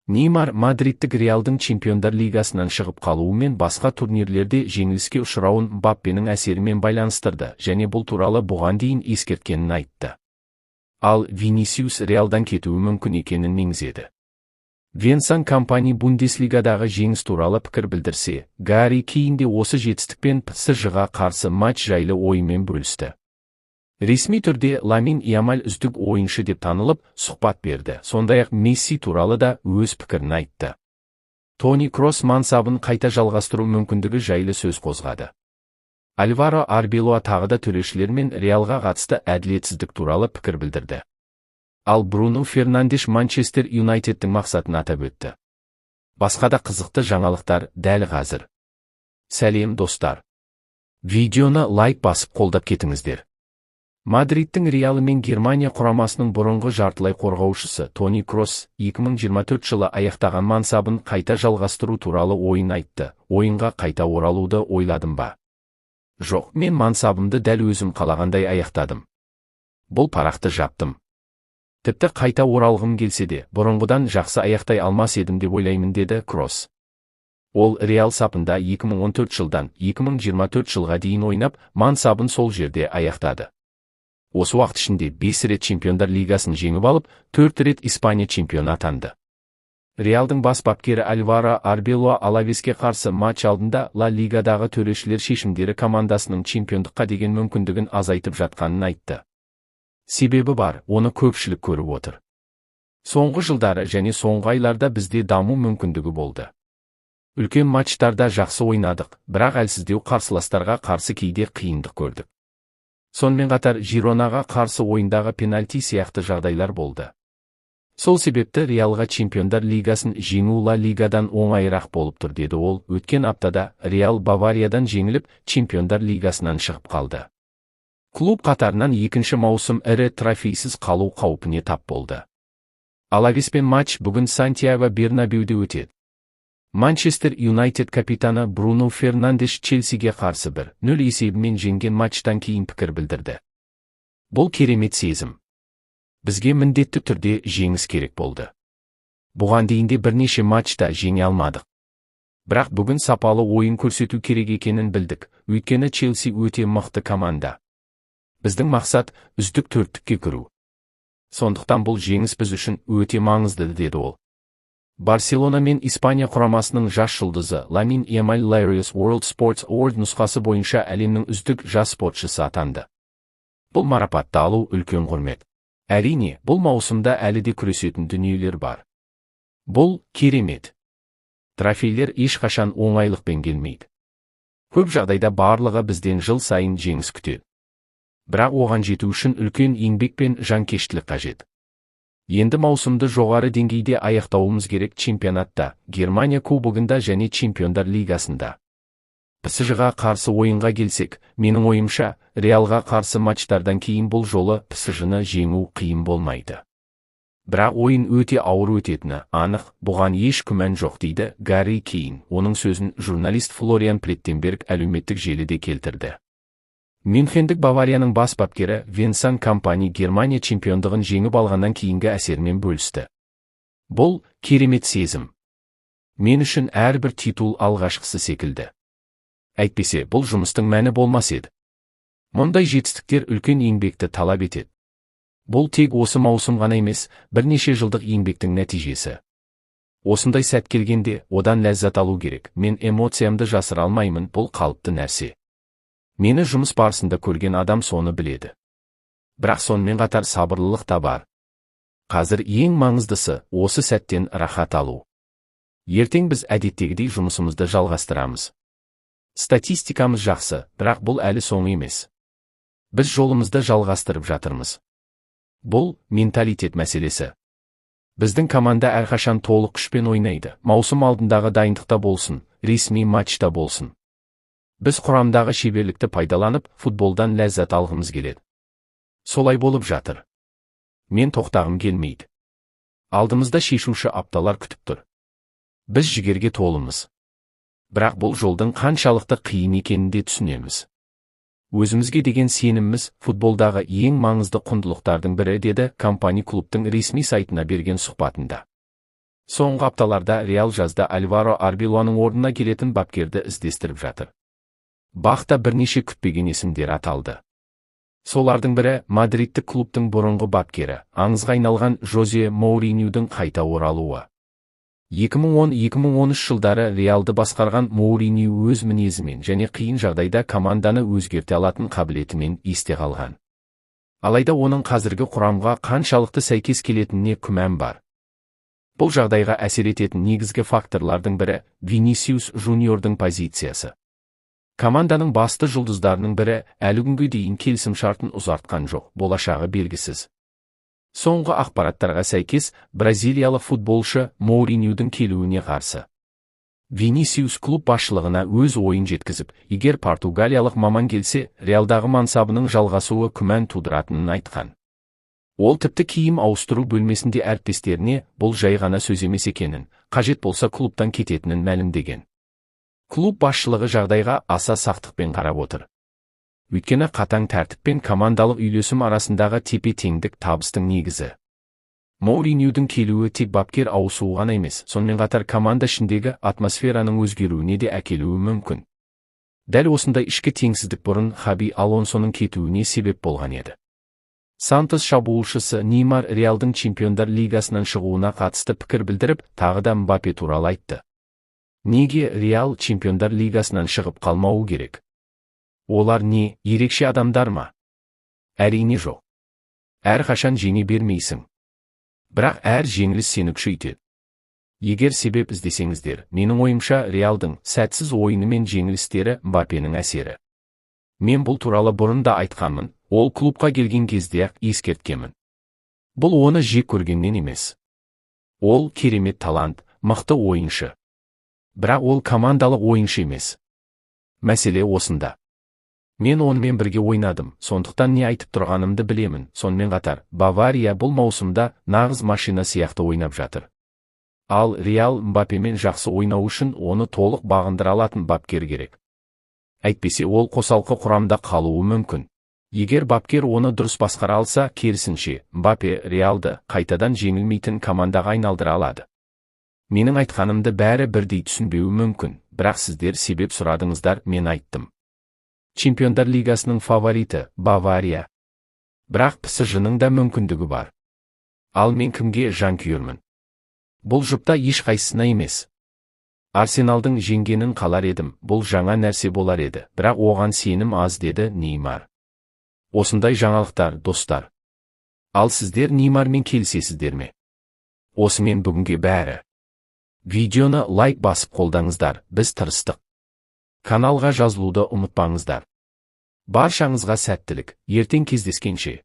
Неймар Мадридтік Реалдың Чемпиондар Лигасынан шығып қалуы мен басқа турнирлерде жеңіліске ұшырауын Мбаппенің әсерімен байланыстырды және бұл туралы бұған дейін ескерткенін айтты. Ал Винисиус Реалдан кетуі мүмкін екенін меңзеді. Венсан компани Бундеслигадағы жеңіс туралы пікір білдірсе, Гарри Кейн де осы жетістікпен PSG-ға қарсы матч жайлы ойымен бөлісті. Ресми түрде Ламин Ямаль үздік ойыншы деп танылып, сұхбат берді. Сондай-ақ Месси туралы да өз пікірін айтты. Тони Кросс мансабын қайта жалғастыру мүмкіндігі жайлы сөз қозғады. Альваро Арбелоа тағы да төрешілер мен Реалға қатысты әділетсіздік туралы пікір білдірді. Ал Бруно Фернандеш Манчестер Юнайтедтің мақсатын атап өтті. Басқа да қызықты жаңалықтар дәл қазір. Сәлем достар. Видеоны лайк басып қолдап кетіңіздер. Мадридтің Реалы мен Германия құрамасының бұрынғы жартылай қорғаушысы Тони Кросс 2024 жылы аяқтаған мансабын қайта жалғастыру туралы ойын айтты. Ойынға қайта оралуды ойладым ба? Жоқ, мен мансабымды дәл өзім қалағандай аяқтадым. Бұл парақты жаптым. Тіпті қайта оралғым келсе де, бұрынғыдан жақсы аяқтай алмас едім деп ойлаймын, деді Кросс. Ол Реал сапында 2014 жылдан 2024 жылға дейін ойнап, мансабын сол жерде аяқтады. Осы уақыт ішінде 5 рет Чемпиондар Лигасын жеңіп алып, 4 рет Испания чемпионы атанды. Реалдың бас бапкері Альваро Арбелоа Алавеске қарсы матч алдында Ла Лигадағы төрешілер шешімдері командасының чемпиондыққа деген мүмкіндігін азайтып жатқанын айтты. Себебі бар, оны көпшілік көріп отыр. Соңғы жылдары және соңғы айларда бізде даму мүмкіндігі болды. Үлкен матчтарда жақсы ойнадық, бірақ әлсіздеу қарсыластарға қарсы кейде қиындық көрдік. Сонымен қатар Жиронаға қарсы ойындағы пенальти сияқты жағдайлар болды. Сол себепті Реалға Чемпиондар Лигасын жеңу Ла Лигадан оңайырақ болып тұр, деді ол. Өткен аптада Реал Бавариядан жеңіліп, Чемпиондар Лигасынан шығып қалды. Клуб қатарынан екінші маусым ірі трофейсіз қалу қаупіне тап болды. Алавеспен матч бүгін Сантьяго Бернабеуде өтеді. Манчестер Юнайтед капитаны Бруно Фернандеш Челсиге қарсы 1-0 есебімен жеңген матчтан кейін пікір білдірді. Бұл керемет сезім. Бізге міндетті түрде жеңіс керек болды. Бұған дейінде бірнеше матчта жеңе алмадық. Бірақ бүгін сапалы ойын көрсету керек екенін білдік, өйткені Челси өте мықты команда. Біздің мақсат үздік төрттікке кіру. Сондықтан бұл жеңіс біз үшін өте маңызды, деді ол. Барселона мен Испания құрамасының жас жұлдызы Ламин Ямаль Laureus World Sports Award нұсқасы бойынша әлемнің үздік жас спортшысы атанды. Бұл марапатты алу үлкен құрмет. Әрине, бұл маусымда әлі де күресетін дүниелер бар. Бұл керемет. Трофейлер ешқашан оңайлықпен келмейді. Көп жағдайда барлығы бізден жыл сайын жеңіс күтеді. Бірақ оған жету үшін үлкен еңбек пен жанкештілік қажет. Енді маусымды жоғары деңгейде аяқтауымыз керек. Чемпионатта, Германия кубогында және Чемпиондар Лигасында. PSG-ға қарсы ойынға келсек, менің ойымша, Реалға қарсы матчтардан кейін бұл жолы PSG-ны жеңу қиын болмайды. Бірақ ойын өте ауыр өтетіні анық, бұған еш күмән жоқ, дейді Гарри Кейн. Оның сөзін журналист Флориан Плеттенберг әлеуметтік желіде келтірді. Мюнхендік Баварияның бас бапкері Венсан компани Германия чемпиондығын жеңіп алғаннан кейінгі әсерімен бөлісті. Бұл керемет сезім. Мен үшін әрбір титул алғашқысы секілді. Әйтпесе, бұл жұмыстың мәні болмас еді. Мұндай жетістіктер үлкен еңбекті талап етеді. Бұл тек осы маусым ғана емес, бірнеше жылдық еңбектің нәтижесі. Осындай сәт келгенде, одан ләззат алу керек. Мен эмоциямды жасыра алмаймын, бұл қалыпты нәрсе. Мені жұмыс барысында көрген адам соны біледі. Бірақ сонымен қатар сабырлылық та бар. Қазір ең маңыздысы осы сәттен рахат алу. Ертең біз әдеттегідей жұмысымызды жалғастырамыз. Статистикамыз жақсы, бірақ бұл әлі соң емес. Біз жолымызды жалғастырып жатырмыз. Бұл менталитет мәселесі. Біздің команда әрқашан толық күшпен ойнайды. Маусым алдындағы дайындықта болсын, ресми матчта болсын. Біз құрамдағы шеберлікті пайдаланып, футболдан ләззат алғымыз келеді. Солай болып жатыр. Мен тоқтағым келмейді. Алдымызда шешуші апталар күтіп тұр. Біз жігерге толымыз. Бірақ бұл жолдың қаншалықты қиын екенін де түсінеміз. Өзімізге деген сеніміміз футболдағы ең маңызды құндылықтардың бірі, деді компания клубтың ресми сайтына берген сұхбатында. Соңғы апталарда Реал жазда Альваро Арбелоның орнына келетін бапкерді іздестіріп жатыр. Бақта бірнеше күтпеген есімдер аталды. Солардың бірі Мадридтік клубтың бұрынғы бапкері, аңызға айналған Жозе Моуриньюдің қайта оралуы. 2010-2013 жылдары Реалды басқарған Моуринью өз мінезімен және қиын жағдайда команданы өзгерте алатын қабілетімен есте қалған. Алайда оның қазіргі құрамға қаншалықты сәйкес келетініне күмән бар. Бұл жағдайға әсер ететін негізгі факторлардың бірі Винисиус Жуниордың позициясы. Команданың басты жұлдыздарының бірі әлі күнге дейін келісім-шартын ұзартқан жоқ, болашағы белгісіз. Соңғы ақпараттарға сәйкес, бразилиялық футболшы Моуриньюдің келуіне қарсы. Винисиус клуб басшылығына өз ойын жеткізіп, егер португалиялық маман келсе, Реалдағы мансабының жалғасуы күмән тудыратынын айтқан. Ол тіпті киім ауыстыру бөлмесінде әріптестеріне бұл жай ғана сөз емес екенін, қажет болса клубтан кететінін мәлімдеген. Клуб басшылығы жағдайға аса сақтықпен қарап отыр. Өйткені қатаң тәртіп пен командалық үйлесім арасындағы тепе-теңдік табыстың негізі. Моуриньюдің келуі тек бапкер ауысуы ғана емес, сонымен қатар команда ішіндегі атмосфераның өзгеруіне де әкелуі мүмкін. Дәл осындай ішкі теңсіздік бұрын Хаби Алонсоның кетуіне себеп болған еді. Сантос шабуылшысы Неймар Реалдың Чемпиондар лигасынан шығуына қатысты пікір білдіріп, тағы да Мбаппе туралы айтты. Неге Реал Чемпиондар лигасынан шығып қалмауы керек? Олар не, ерекше адамдар ма? Әрине жоқ. Әрқашан жеңе бермейсің. Бірақ әр жеңіліс сені күшейтеді. Егер себеп іздесеңіздер, менің ойымша Реалдың сәтсіз ойыны мен жеңілістері Мбаппенің әсері. Мен бұл туралы бұрын да айтқанмын, ол клубқа келген кезде-ақ ескерткенмін. Бұл оны жек көргеннен емес. Ол керемет талант, мықты ойыншы. Бірақ ол командалық ойыншы емес. Мәселе осында. Мен онымен бірге ойнадым, сондықтан не айтып тұрғанымды білемін. Сонымен қатар, Бавария бұл маусымда нағыз машина сияқты ойнап жатыр. Ал Реал Мбаппемен жақсы ойнау үшін оны толық бағындыра алатын бапкер керек. Әйтпесе ол қосалқы құрамда қалуы мүмкін. Егер бапкер оны дұрыс басқара алса, керісінше, Мбаппе Реалды қайтадан жеңілмейтін командаға айналдыра алады. Менің айтқанымды бәрі бірдей түсінбеуі мүмкін, бірақ сіздер себеп сұрадыңыздар, мен айттым. Чемпиондар лигасының фавориті Бавария. Бірақ PSG-ның да мүмкіндігі бар. Ал мен кімге жанкүйермін? Бұл жұпта ешқайсысына емес. Арсеналдың жеңгенін қалар едім, бұл жаңа нәрсе болар еді, бірақ оған сенім аз, деді Неймар. Осындай жаңалықтар, достар. Ал сіздер Неймармен келісесіздер ме? Осымен бүгінге бәрі. Видеоны лайк басып қолдаңыздар, біз тырыстық. Каналға жазылуды ұмытпаңыздар. Баршаңызға сәттілік, ертең кездескенше.